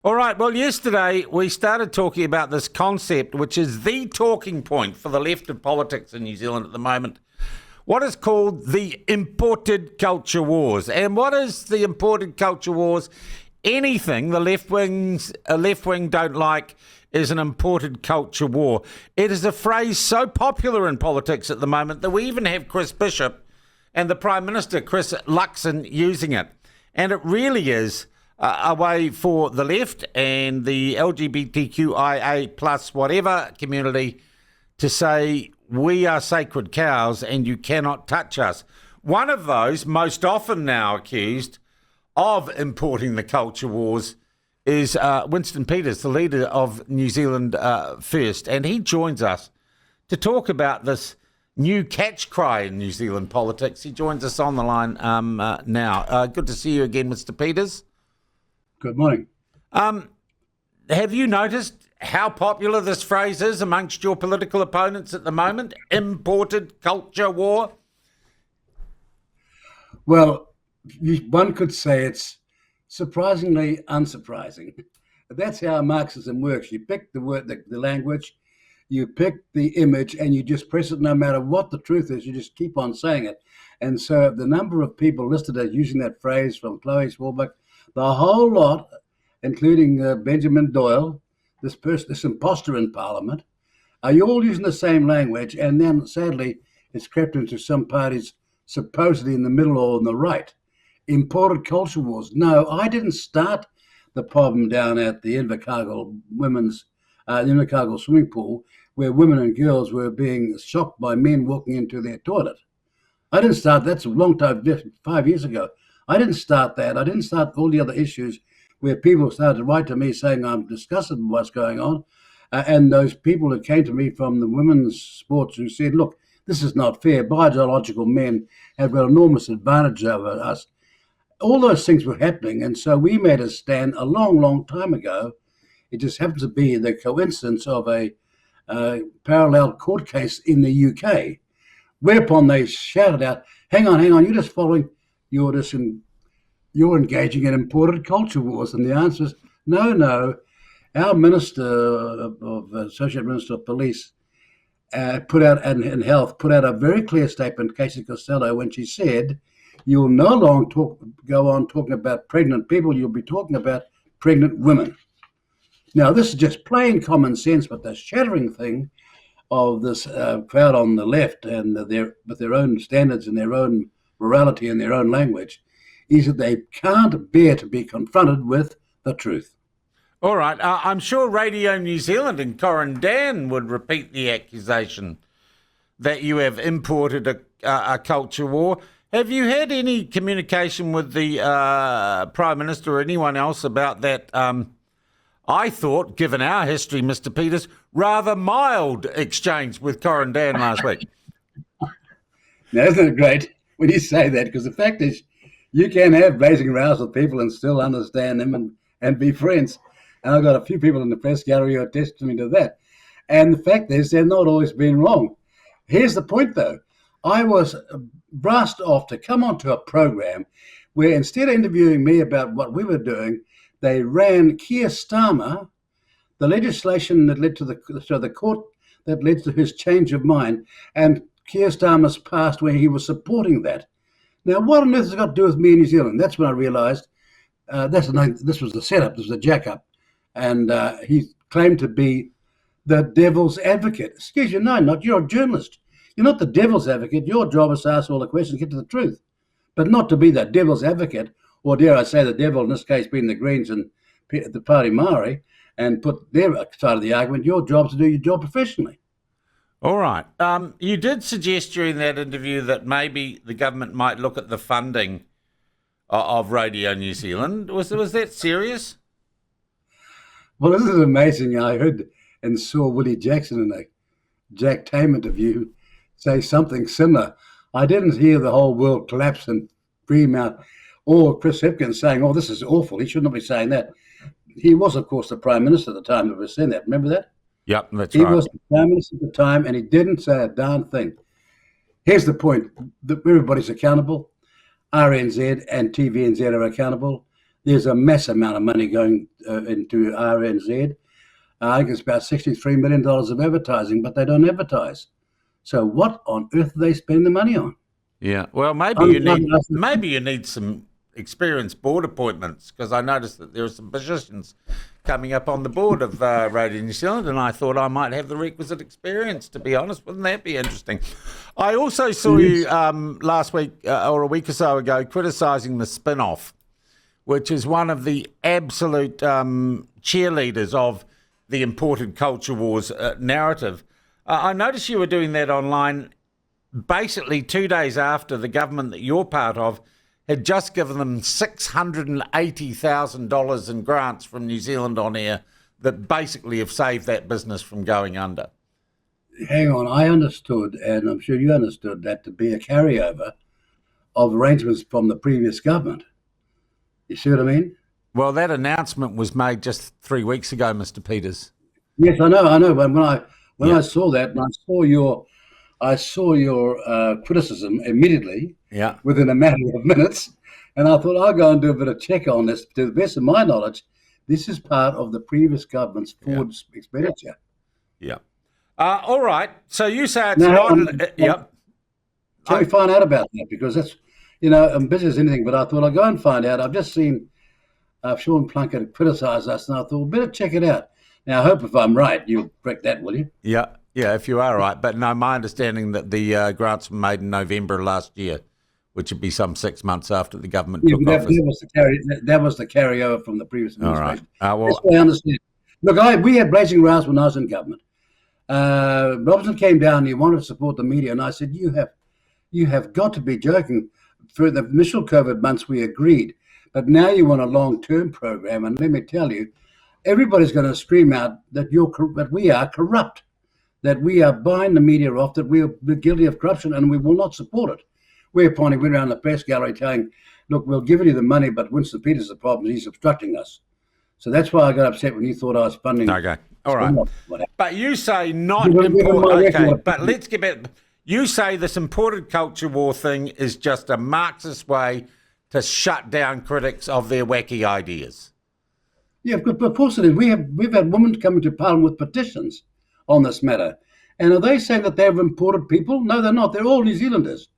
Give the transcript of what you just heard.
All right. Well, yesterday we started talking about this concept, which is the talking point for the left of politics in New Zealand at the moment. What is called the imported culture wars. And what is the imported culture wars? Anything the left wing don't like is an imported culture war. It is a phrase so popular in politics at the moment that we even have Chris Bishop and the Prime Minister, Chris Luxon, using it. And it really is a way for the left and the LGBTQIA plus whatever community to say we are sacred cows and you cannot touch us. One of those, most often now accused of importing the culture wars, is Winston Peters, the leader of New Zealand First. And he joins us to talk about this new catch cry in New Zealand politics. He joins us on the line now. Good to see you again, Mr. Peters. Good morning. Have you noticed how popular this phrase is amongst your political opponents at the moment? Imported culture war? Well, one could say it's surprisingly unsurprising. That's how Marxism works. You pick the word, the language, you pick the image, and you just press it no matter what the truth is. You just keep on saying it. And so the number of people listed as using that phrase, from Chloe Swarbrick, the whole lot, including Benjamin Doyle, this imposter in Parliament, are you all using the same language? And then, sadly, it's crept into some parties supposedly in the middle or on the right. Imported culture wars. No, I didn't start the problem down at the Invercargill Invercargill swimming pool, where women and girls were being shocked by men walking into their toilet. I didn't start. That's a long time, 5 years ago. I didn't start that. I didn't start all the other issues where people started to write to me saying I'm disgusted with what's going on. And those people who came to me from the women's sports who said, look, this is not fair. Biological men have got enormous advantage over us. All those things were happening. And so we made a stand a long, long time ago. It just happens to be the coincidence of a parallel court case in the UK, whereupon they shouted out, hang on, you're just following, you're engaging in imported culture wars. And the answer is, no. Our Associate Minister of Police put out a very clear statement, Casey Costello, when she said, you will no longer go on talking about pregnant people, you'll be talking about pregnant women. Now, this is just plain common sense, but the shattering thing of this crowd on the left and with their own standards and their own morality and their own language is that they can't bear to be confronted with the truth. All right. I'm sure Radio New Zealand and Corin Dan would repeat the accusation that you have imported a culture war. Have you had any communication with the Prime Minister or anyone else about that? I thought, given our history, Mr. Peters, rather mild exchange with Corin Dan last week. Now, isn't it great when you say that? Because the fact is, you can have blazing rows with people and still understand them and be friends. And I've got a few people in the press gallery who are testimony to that. And the fact is, they've not always been wrong. Here's the point, though. I was brassed off to come onto a program where instead of interviewing me about what we were doing, they ran Keir Starmer, the legislation that led to the court that led to his change of mind, and Keir Starmer's past where he was supporting that. Now, what on earth has it got to do with me in New Zealand? That's when I realised this was the setup, this was the jack-up, and he claimed to be the devil's advocate. Excuse you, no, not. You're a journalist. You're not the devil's advocate. Your job is to ask all the questions, get to the truth, but not to be the devil's advocate, or dare I say the devil, in this case being the Greens and the Party Maori, and put their side of the argument. Your job is to do your job professionally. All right. You did suggest during that interview that maybe the government might look at the funding of Radio New Zealand. Was that serious? Well, this is amazing. I heard and saw Willie Jackson in a Jack Tame interview say something similar. I didn't hear the whole world collapse and scream out, or Chris Hipkins saying, oh, this is awful. He should not be saying that. He was, of course, the Prime Minister at the time that was saying that. Remember that? Yep, that's right. He was the Prime Minister at the time, and he didn't say a darn thing. Here's the point. Everybody's accountable. RNZ and TVNZ are accountable. There's a massive amount of money going into RNZ. I think it's about $63 million of advertising, but they don't advertise. So what on earth are they spending the money on? Yeah. Well, maybe you need some experienced board appointments, because I noticed that there are some positions coming up on the board of Radio New Zealand, and I thought I might have the requisite experience, to be honest. Wouldn't that be interesting? I also saw you last week or a week or so ago criticising the spin-off, which is one of the absolute cheerleaders of the imported culture wars narrative. I noticed you were doing that online basically 2 days after the government that you're part of had just given them $680,000 in grants from New Zealand On Air that basically have saved that business from going under. Hang on, I understood, and I'm sure you understood, that to be a carryover of arrangements from the previous government. You see what I mean? Well, that announcement was made just 3 weeks ago, Mr. Peters. Yes, I know. But when I saw that, and I saw your criticism immediately, within a matter of minutes, and I thought I'll go and do a bit of check on this. To the best of my knowledge, this is part of the previous government's forward expenditure. Yeah. All right. So you say it's not. Can we find out about that? Because that's, I'm busy as anything, but I thought I'll go and find out. I've just seen Sean Plunket criticise us, and I thought, better check it out. Now, I hope if I'm right, you'll correct that, will you? Yeah, if you are right. But no, my understanding that the grants were made in November last year, which would be some 6 months after the government took office. That was the carryover from the previous administration. All right. That's what I understand. Look, we had blazing rows when I was in government. Robinson came down and he wanted to support the media, and I said, you have got to be joking. For the initial COVID months, we agreed. But now you want a long-term program, and let me tell you, everybody's going to scream out that we are corrupt, that we are buying the media off, that we are guilty of corruption, and we will not support it. Whereupon he went around the press gallery telling, look, we'll give you the money, but Winston Peters is the problem. He's obstructing us. So that's why I got upset when you thought I was funding. Okay, all right. But you say not important. Okay, but let's get back. You say this imported culture war thing is just a Marxist way to shut down critics of their wacky ideas. Yeah, of course it is. We've had women come into Parliament with petitions on this matter. And are they saying that they've imported people? No, they're not. They're all New Zealanders.